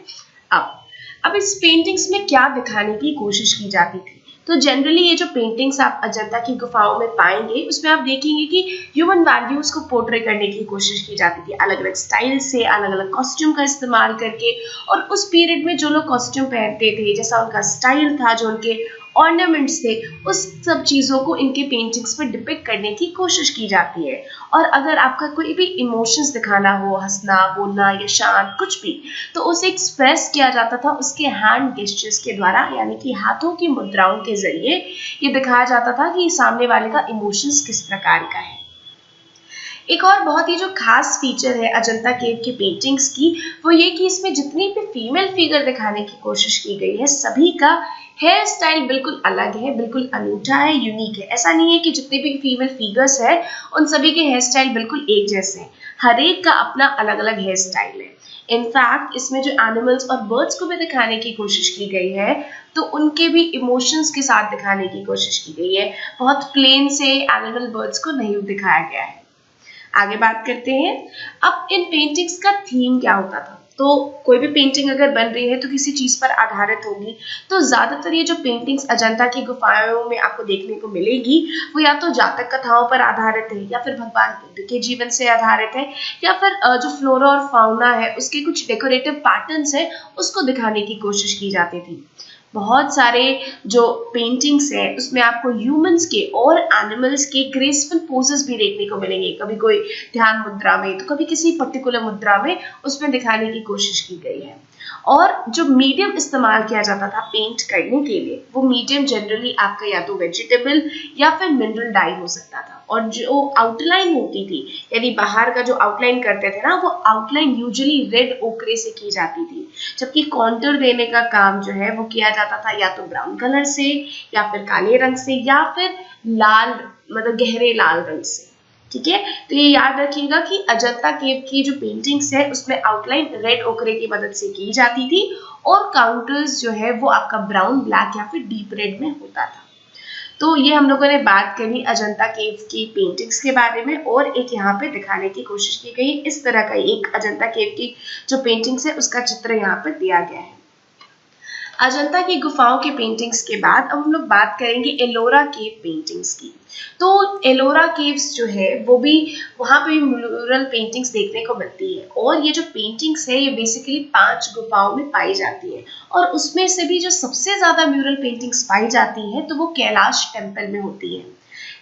S1: अब इस पेंटिंग्स में क्या दिखाने की कोशिश की जाती थी, तो जनरली ये जो पेंटिंग्स आप अजंता की गुफाओं में पाएंगे उसमें आप देखेंगे कि ह्यूमन वैल्यूज को पोर्ट्रे करने की कोशिश की जाती थी अलग अलग स्टाइल से, अलग अलग कॉस्ट्यूम का इस्तेमाल करके। और उस पीरियड में जो लोग कॉस्ट्यूम पहनते थे, जैसा उनका स्टाइल था, जो उनके ऑर्नामेंट्स थे, उस सब चीज़ों को इनके पेंटिंग्स में डिपिक्ट करने की कोशिश की जाती है। और अगर आपका कोई भी इमोशंस दिखाना हो, हंसना, बोलना या शांत कुछ भी, तो उसे एक्सप्रेस किया जाता था उसके हैंड गेस्चर्स के द्वारा, यानी कि हाथों की मुद्राओं के जरिए ये दिखाया जाता था कि सामने वाले का इमोशंस किस प्रकार का है। एक और बहुत ही जो खास फीचर है अजंता केव की पेंटिंग्स की वो ये कि इसमें जितनी भी फीमेल फिगर दिखाने की कोशिश की गई है सभी का हेयर स्टाइल बिल्कुल अलग है, बिल्कुल अनूठा है, यूनिक है। ऐसा नहीं है कि जितनी भी फीमेल फिगर्स है उन सभी के हेयर स्टाइल बिल्कुल एक जैसे हैं, हर एक का अपना अलग अलग हेयर स्टाइल है। इनफैक्ट इसमें जो एनिमल्स और बर्ड्स को भी दिखाने की कोशिश की गई है तो उनके भी इमोशंस के साथ दिखाने की कोशिश की गई है, बहुत प्लेन से एनिमल बर्ड्स को नहीं दिखाया गया है। आगे बात करते हैं, अब इन पेंटिंग्स का थीम क्या होता था। तो कोई भी पेंटिंग अगर बन रही है तो किसी चीज पर आधारित होगी, तो ज्यादातर ये जो पेंटिंग्स अजंता की गुफाओं में आपको देखने को मिलेगी वो या तो जातक कथाओं पर आधारित है, या फिर भगवान बुद्ध के जीवन से आधारित है, या फिर जो फ्लोरा और फाउना है उसके कुछ डेकोरेटिव पैटर्न्स है उसको दिखाने की कोशिश की जाती थी। बहुत सारे जो पेंटिंग्स है उसमें आपको ह्यूमंस के और एनिमल्स के ग्रेसफुल पोजेस भी देखने को मिलेंगे, कभी कोई ध्यान मुद्रा में तो कभी किसी पर्टिकुलर मुद्रा में उसमें दिखाने की कोशिश की गई है। और जो मीडियम इस्तेमाल किया जाता था पेंट करने के लिए, वो मीडियम जनरली आपका या तो वेजिटेबल या फिर मिनरल डाई हो सकता था। और जो आउटलाइन होती थी, यानी बाहर का जो आउटलाइन करते थे ना, वो आउटलाइन यूजुअली रेड ओकरे से की जाती थी, जबकि कॉन्टूर देने का काम जो है वो किया जाता था या तो ब्राउन कलर से या फिर काले रंग से या फिर लाल, मतलब गहरे लाल रंग से। ठीक है, तो ये याद रखिएगा कि अजंता केव की जो पेंटिंग्स है उसमें आउटलाइन रेड ओकरे की मदद से की जाती थी और काउंटर्स जो है वो आपका ब्राउन, ब्लैक या फिर डीप रेड में होता था। तो ये हम लोगों ने बात करी अजंता केव की पेंटिंग्स के बारे में, और एक यहाँ पे दिखाने की कोशिश की गई इस तरह का एक अजंता केव की जो पेंटिंग्स है उसका चित्र यहाँ पर दिया गया है। अजंता की गुफाओं के पेंटिंग्स के बाद अब हम लोग बात करेंगे एलोरा केव पेंटिंग्स की। तो एलोरा केव्स जो है वो भी, वहाँ पे म्यूरल पेंटिंग्स देखने को मिलती है, और ये जो पेंटिंग्स है ये बेसिकली 5 गुफाओं में पाई जाती है, और उसमें से भी जो सबसे ज्यादा म्यूरल पेंटिंग्स पाई जाती है तो वो कैलाश टेम्पल में होती है।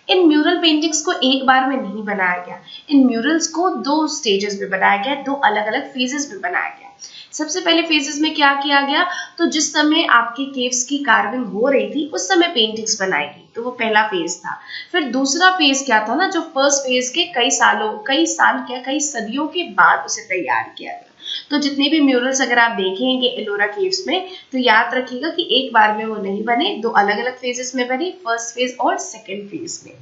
S1: इन म्यूरल पेंटिंग्स को एक बार में नहीं बनाया गया, इन म्यूरल्स को 2 स्टेजेस में बनाया गया, 2 अलग अलग फेजेस में बनाया गया। सबसे पहले फेजेस में क्या किया गया, तो जिस समय आपकी केव्स की कार्विंग हो रही थी उस समय पेंटिंग्स बनाई गई, तो वो पहला फेज था। फिर दूसरा फेज क्या था ना, जो फर्स्ट फेज के कई सदियों के बाद उसे तैयार किया गया। तो जितने भी म्यूरल्स अगर आप देखेंगे एलोरा केव्स में, तो याद रखिएगा कि एक बार में वो नहीं बने, 2 अलग अलग फेजेस में बने, फर्स्ट फेज और सेकेंड फेज में।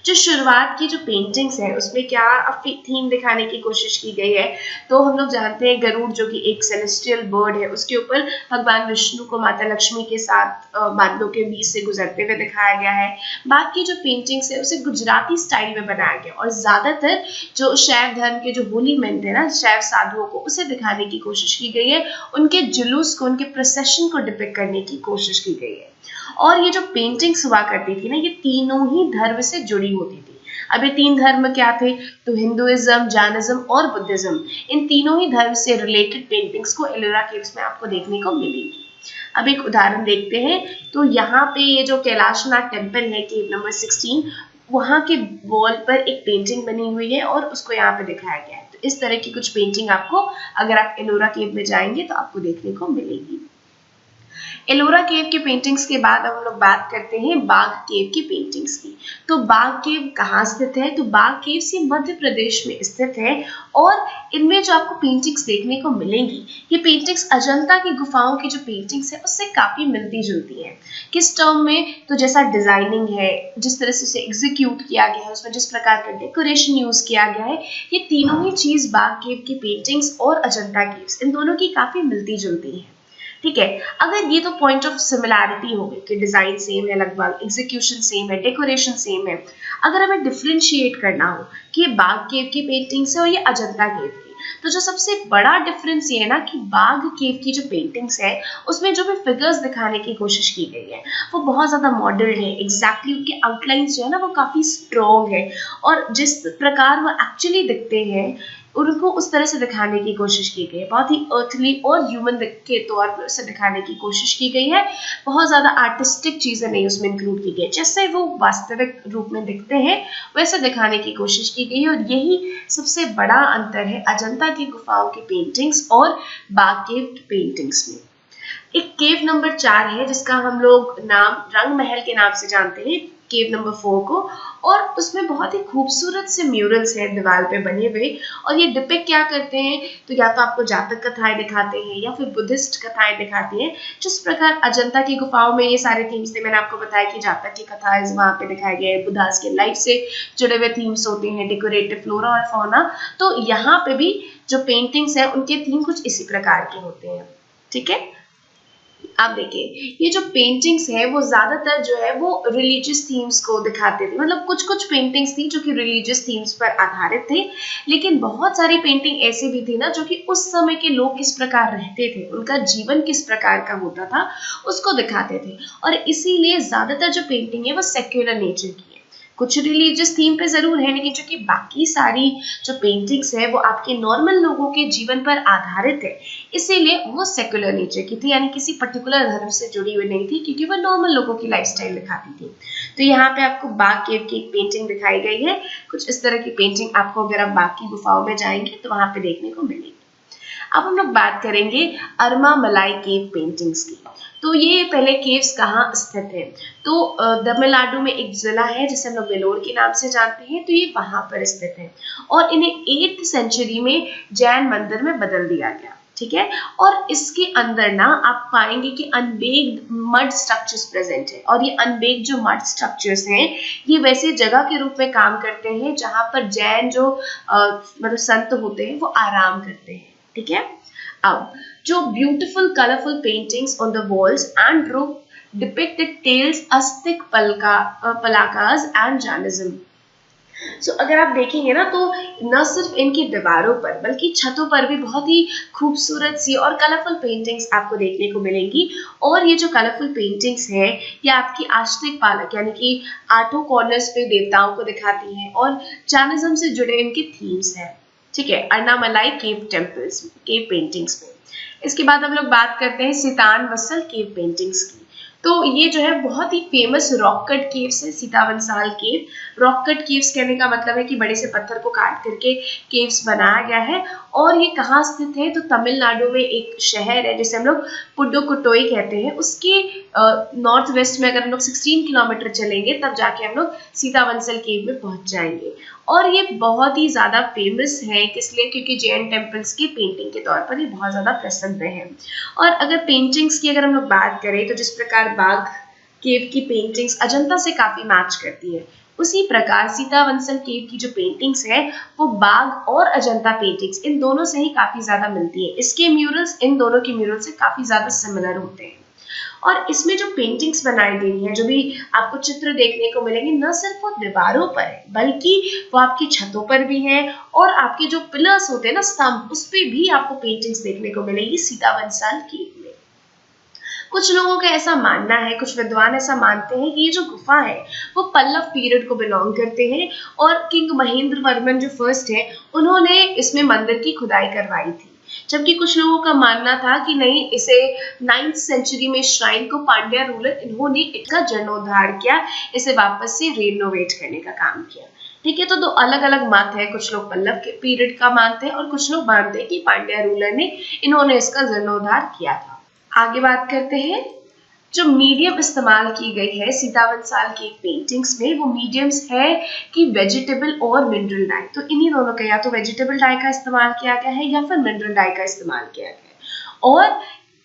S1: जो शुरुआत की जो पेंटिंग्स है उसमें क्या थीम दिखाने की कोशिश की गई है, तो हम लोग जानते हैं गरुड़ जो कि एक सेलेस्टियल बर्ड है, उसके ऊपर भगवान विष्णु को माता लक्ष्मी के साथ बादलों के बीच से गुजरते हुए दिखाया गया है। बाकी जो पेंटिंग्स है उसे गुजराती स्टाइल में बनाया गया, और ज्यादातर जो शैव धर्म के जो होली मेन थे ना, शैव साधुओं को, उसे दिखाने की कोशिश की गई है, उनके जुलूस को, उनके प्रोसेशन को डिपिक्ट करने की कोशिश की गई है। और ये जो पेंटिंग्स हुआ करती थी ना, ये तीनों ही धर्म से जुड़ी होती थी। अब ये 3 धर्म क्या थे, तो हिंदुइज्म, जैनिज्म और बुद्धिज्म, इन तीनों ही धर्म से रिलेटेड पेंटिंग्स को एलोरा केव्स में आपको देखने को मिलेगी। अब एक उदाहरण देखते हैं, तो यहाँ पे ये जो कैलाशनाथ टेम्पल है केव नंबर 16, वहाँ के वॉल पर एक पेंटिंग बनी हुई है और उसको यहाँ पे दिखाया गया है। तो इस तरह की कुछ पेंटिंग आपको, अगर आप एलोरा केव में जाएंगे तो आपको देखने को मिलेगी। एलोरा केव के पेंटिंग्स के बाद अब हम लोग बात करते हैं बाघ केव की पेंटिंग्स की। तो बाघ केव कहाँ स्थित है, तो बाघ केव से मध्य प्रदेश में स्थित है, और इनमें जो आपको पेंटिंग्स देखने को मिलेंगी, ये पेंटिंग्स अजंता की गुफाओं की जो पेंटिंग्स है उससे काफी मिलती जुलती है। किस टर्म में, तो जैसा डिजाइनिंग है, जिस तरह से उसे एग्जीक्यूट किया गया है, उसमें जिस प्रकार का डेकोरेशन यूज किया गया है, ये तीनों ही चीज बाघ केव की पेंटिंग्स और अजंता केव्स, इन दोनों की काफी मिलती जुलती है। ठीक है, अगर ये तो पॉइंट ऑफ सिमिलैरिटी हो गई कि डिजाइन सेम है, लगभग एग्जीक्यूशन सेम है, डेकोरेशन सेम है। अगर हमें डिफरेंशिएट करना हो कि ये बाघ केव की पेंटिंग्स है और ये अजंता केव की, तो जो सबसे बड़ा डिफरेंस ये है ना कि बाघ केव की जो पेंटिंग्स है उसमें जो भी फिगर्स दिखाने की कोशिश की गई है वो बहुत ज्यादा मॉडर्न है, एग्जैक्टली उनके आउटलाइंस जो है ना वो काफी स्ट्रॉन्ग है, और जिस प्रकार वो एक्चुअली दिखते हैं उनको उस तरह से दिखाने की कोशिश की गई है, बहुत ही अर्थली और ह्यूमन के तौर पर उसे दिखाने की कोशिश की गई है। बहुत ज्यादा आर्टिस्टिक चीजें नहीं उसमें इंक्लूड की गई, जैसे वो वास्तविक रूप में दिखते हैं वैसे दिखाने की कोशिश की गई है, और यही सबसे बड़ा अंतर है अजंता की गुफाओं की पेंटिंग्स और बाघ केव पेंटिंग्स में। एक केव नंबर 4 है जिसका हम लोग नाम रंग महल के नाम से जानते हैं, केव नंबर 4 को, और उसमें बहुत ही खूबसूरत से म्यूरल्स हैं दीवार पे बने हुए, और ये डिपिक्ट क्या करते हैं, तो या तो आपको जातक कथाएं दिखाते हैं या फिर बुद्धिस्ट कथाएं दिखाते हैं। जिस प्रकार अजंता की गुफाओं में ये सारे थीम्स थे, मैंने आपको बताया कि जातक की कथाएं वहां पे दिखाए गए, बुद्धास के लाइफ से जुड़े हुए थीम्स होते हैं, डेकोरेटिव फ्लोरा और फौना, तो यहाँ पे भी जो पेंटिंग्स है उनके थीम कुछ इसी प्रकार के होते हैं। ठीक है, आप देखिए ये जो पेंटिंग्स है वो ज्यादातर जो है वो रिलीजियस थीम्स को दिखाते थे, मतलब कुछ कुछ पेंटिंग्स थी जो कि रिलीजियस थीम्स पर आधारित थे, लेकिन बहुत सारी पेंटिंग ऐसी भी थी ना जो कि उस समय के लोग किस प्रकार रहते थे, उनका जीवन किस प्रकार का होता था उसको दिखाते थे, और इसीलिए ज्यादातर जो पेंटिंग है वो सेक्युलर नेचर की है। कुछ रिलीजियस थीम पे जरूर है, लेकिन जो कि बाकी सारी जो पेंटिंग्स है वो आपके नॉर्मल लोगों के जीवन पर आधारित है, इसीलिए वो सेकुलर नेचर की थी, यानी किसी पर्टिकुलर धर्म से जुड़ी हुई नहीं थी, क्योंकि वो नॉर्मल लोगों की लाइफस्टाइल दिखाती थी। तो यहाँ पे आपको बाघ केव की एक पेंटिंग दिखाई गई है। कुछ इस तरह की पेंटिंग आपको अगर आप बाघ की गुफाओं में जाएंगे तो वहां पे देखने को मिलेगी। अब हम लोग बात करेंगे अरमा मलाई केव पेंटिंग्स की। तो ये पहले केव्स कहाँ स्थित है? तो तमिलनाडु में एक जिला है जिसे हम लोग वेलोर के नाम से जानते हैं, तो ये वहां पर स्थित है और इन्हें 8th सेंचुरी में जैन मंदिर में बदल दिया गया, ठीक है। और इसके अंदर ना आप पाएंगे कि अनबेक्ड मड स्ट्रक्चर्स प्रेजेंट है, और ये अनबेक्ड जो मड स्ट्रक्चर्स हैं ये वैसे जगह के रूप में काम करते हैं जहां पर जैन जो मतलब संत होते हैं वो आराम करते हैं, ठीक है। अब जो beautiful colourful paintings on the walls and roof depicted tales अस्तिक पलाकास एंड जैनिज्म। सो अगर आप देखेंगे ना तो न सिर्फ इनकी दीवारों पर बल्कि छतों पर भी बहुत ही खूबसूरत सी और कलरफुल पेंटिंग्स आपको देखने को मिलेंगी। और ये जो कलरफुल पेंटिंग्स है ये आपकी आस्तिक पालक यानी कि 8 कॉर्नर्स पे देवताओं को दिखाती हैं और जैनिज्म से जुड़े इनके थीम्स हैं, ठीक है, Annamalai cave temples cave paintings में। इसके बाद हम लोग बात करते हैं सितान वसल केव पेंटिंग्स की। तो ये जो है बहुत ही फेमस रॉक कट केव्स है, सीतावनसाल केव। रॉक कट केव्स कहने का मतलब है कि बड़े से पत्थर को काट करके केव्स बनाया गया है। और ये कहाँ स्थित है? तो तमिलनाडु में एक शहर है जिसे हम लोग पुडुकोट्टई कहते हैं, उसके नॉर्थ वेस्ट में अगर हम लोग 16 किलोमीटर चलेंगे तब जाके हम लोग सीतावनसल केव में पहुंच जाएंगे। और ये बहुत ही ज्यादा फेमस है, किसलिए? क्योंकि जैन टेम्पल्स की पेंटिंग के तौर पर ये बहुत ज्यादा प्रसिद्ध है। और अगर पेंटिंग्स की अगर हम लोग बात करें तो जिस प्रकार बाघ केव की पेंटिंग्स अजंता से काफी मैच करती है, उसी प्रकार सीतावनसल केव की जो पेंटिंग्स है वो बाघ और अजंता पेंटिंग्स इन दोनों से ही काफी ज्यादा मिलती है। इसके म्यूरल्स इन दोनों के म्यूरल से काफी ज्यादा सिमिलर होते हैं। और इसमें जो पेंटिंग्स बनाई गई हैं, जो भी आपको चित्र देखने को मिलेंगे, न सिर्फ वो दीवारों पर है बल्कि वो आपकी छतों पर भी है और आपके जो पिलर्स होते हैं ना, स्तंभ, उस पे भी आपको पेंटिंग्स देखने को मिलेगी सीतावनसाल केव में। कुछ लोगों का ऐसा मानना है, कुछ विद्वान ऐसा मानते हैं कि ये जो गुफा है वो पल्लव पीरियड को बिलोंग करते हैं और किंग महेंद्र वर्मन जो फर्स्ट है उन्होंने इसमें मंदिर की खुदाई करवाई थी। जबकि कुछ लोगों का मानना था कि नहीं, इसे 9th सेंचुरी में श्राइन को पांड्या रूलर इन्होंने इसका जीर्णोद्धार किया, इसे वापस से रिनोवेट करने का काम किया, ठीक है। तो दो अलग अलग मत है, कुछ लोग पल्लव के पीरियड का मानते हैं और कुछ लोग मानते हैं कि पांड्या रूलर ने इन्होंने इसका जीर्णोद्धार किया था। आगे बात करते हैं, जो मीडियम इस्तेमाल की गई है सीतावनसाल की पेंटिंग्स में, वो मीडियम्स है कि वेजिटेबल और मिनरल डाई। तो इन्हीं दोनों का, या तो वेजिटेबल डाई का इस्तेमाल किया गया है या फिर मिनरल डाई का इस्तेमाल किया गया है। और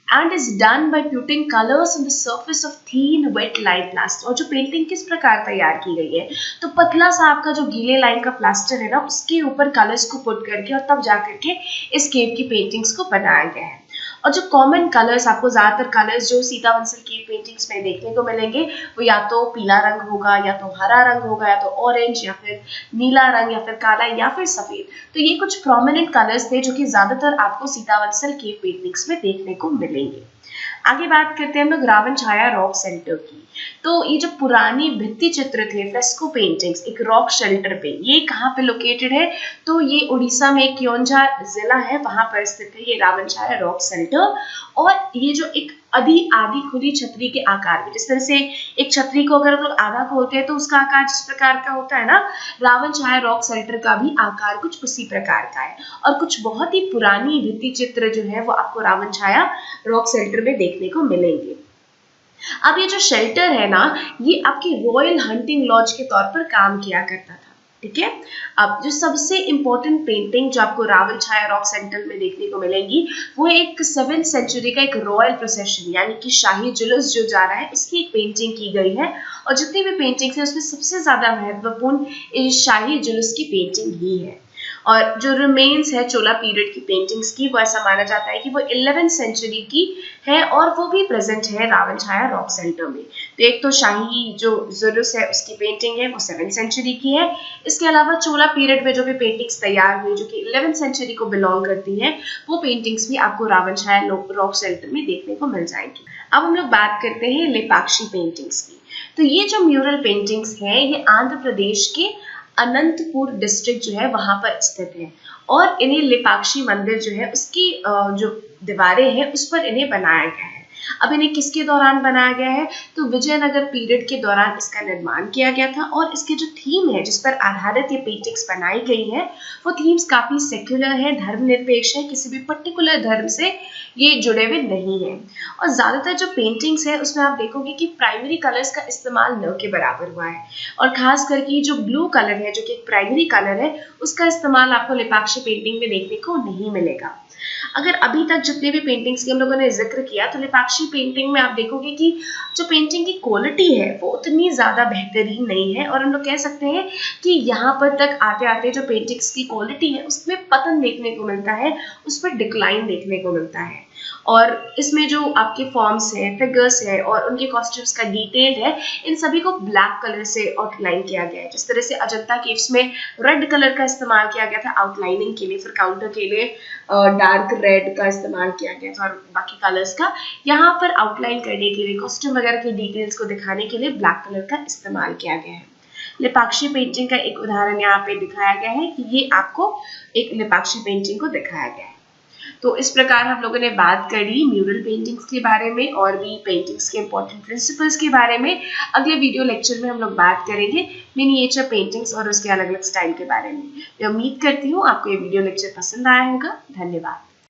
S1: and is done by putting colors on the surface of thin wet lime plaster। और जो पेंटिंग किस प्रकार तैयार की गई है, तो पतला सा आपका जो गीले लाइन का प्लास्टर है ना, उसके ऊपर कलर्स को पुट करके और तब जाकर के इस केव की पेंटिंग्स को बनाया गया है। और जो कॉमन कलर्स, आपको ज्यादातर कलर्स जो सीतावनसल केव पेंटिंग्स में देखने को मिलेंगे वो या तो पीला रंग होगा, या तो हरा रंग होगा, या तो ऑरेंज, या फिर नीला रंग, या फिर काला, या फिर सफेद। तो ये कुछ प्रोमिनेंट कलर्स थे जो कि ज्यादातर आपको सीतावनसल केव पेंटिंग्स में देखने को मिलेंगे। आगे बात करते हैं हम लोग रावण छाया रॉक सेल्टर की। तो ये जो पुरानी भित्ति चित्र थे, फ्रेस्को पेंटिंग्स, एक रॉक शेल्टर पे, ये कहाँ पे लोकेटेड है? तो ये उड़ीसा में क्योंझा जिला है, वहां पर स्थित है ये रावण छाया रॉक सेल्टर। और ये जो एक आधी खुली छतरी के आकार में, जिस तरह से एक छतरी को अगर हम लोग आधा खोलते हैं तो उसका आकार जिस प्रकार का होता है ना, रावण छाया रॉक सेल्टर का भी आकार कुछ उसी प्रकार का है। और कुछ बहुत ही पुरानी भित्ति चित्र जो है वो आपको रावण छाया रॉक सेल्टर में देखने को मिलेंगे। अब ये जो शेल्टर है ना, ये आपकी रॉयल हंटिंग लॉज के तौर पर काम किया करता था, ठीक है। अब जो सबसे इंपॉर्टेंट पेंटिंग जो आपको रावण छाया रॉक सेंटर में देखने को मिलेंगी वो एक 7th सेंचुरी का एक रॉयल प्रोसेशन यानी कि शाही जुलूस जो जा रहा है, इसकी एक पेंटिंग की गई है। और जितनी भी पेंटिंग्स है उसमें सबसे ज्यादा महत्वपूर्ण इस शाही जुलूस की पेंटिंग ही है। और जो रिमेन्स है चोला पीरियड की पेंटिंग्स की, वो ऐसा माना जाता है कि वो 11th सेंचुरी की है और वो भी प्रेजेंट है रावण छाया रॉक सेंटर में। तो एक तो शाही जो जुलूस है उसकी पेंटिंग है वो 7th सेंचुरी की है। इसके अलावा चोला पीरियड में जो भी पेंटिंग्स तैयार हुई जो कि 11th सेंचुरी को बिलोंग करती हैं, वो पेंटिंग्स भी आपको रावण छाया रॉक सेंटर में देखने को मिल जाएंगी। अब हम लोग बात करते हैं लेपाक्षी पेंटिंग्स की। तो ये जो म्यूरल पेंटिंग्स हैं ये आंध्र प्रदेश के अनंतपुर डिस्ट्रिक्ट जो है वहां पर स्थित है और इन्हें लेपाक्षी मंदिर जो है उसकी जो दीवारें हैं उस पर इन्हें बनाया गया है। अब इन्हें किसके दौरान बनाया गया है, तो विजयनगर पीरियड के दौरान इसका निर्माण किया गया था और इसके जो थीम है जिस पर आधारित ये पेंटिंग्स बनाई गई है वो थीम्स काफी सेक्युलर है, धर्मनिरपेक्ष है, किसी भी पर्टिकुलर धर्म से ये जुड़े हुए नहीं है। और ज्यादातर जो पेंटिंग्स है उसमें आप देखोगे कि प्राइमरी कलर्स का इस्तेमाल न के बराबर हुआ है और खास करके जो ब्लू कलर है जो कि एक प्राइमरी कलर है उसका इस्तेमाल आपको लेपाक्षी पेंटिंग में देखने को नहीं मिलेगा। अगर अभी तक जितने भी पेंटिंग्स की हम लोगों ने जिक्र किया तो लेपाक्षी पेंटिंग में आप देखोगे कि जो पेंटिंग की क्वालिटी है वो उतनी ज़्यादा बेहतरीन नहीं है और हम लोग कह सकते हैं कि यहाँ पर तक आते आते जो पेंटिंग्स की क्वालिटी है उसमें पतन देखने को मिलता है, उस पर डिक्लाइन देखने को मिलता है। और इसमें जो आपके फॉर्म्स है, फिगर्स है और उनके कॉस्ट्यूम्स का डिटेल है, इन सभी को ब्लैक कलर से आउटलाइन किया गया है। जिस तरह से अजंता केव्स में रेड कलर का इस्तेमाल किया गया था आउटलाइनिंग के लिए, फिर काउंटर के लिए डार्क रेड का इस्तेमाल किया गया था और बाकी कलर्स का यहाँ पर आउटलाइन करने के लिए, कॉस्ट्यूम वगैरह के डिटेल्स को दिखाने के लिए ब्लैक कलर का इस्तेमाल किया गया है। लेपाक्षी पेंटिंग का एक उदाहरण यहाँ पे दिखाया गया है कि ये आपको एक लेपाक्षी पेंटिंग को दिखाया गया है। तो इस प्रकार हम लोगों ने बात करी म्यूरल पेंटिंग्स के बारे में और भी पेंटिंग्स के इंपॉर्टेंट प्रिंसिपल्स के बारे में। अगले वीडियो लेक्चर में हम लोग बात करेंगे मिनिएचर पेंटिंग्स और उसके अलग अलग स्टाइल के बारे में। मैं उम्मीद करती हूँ आपको ये वीडियो लेक्चर पसंद आया होगा। धन्यवाद।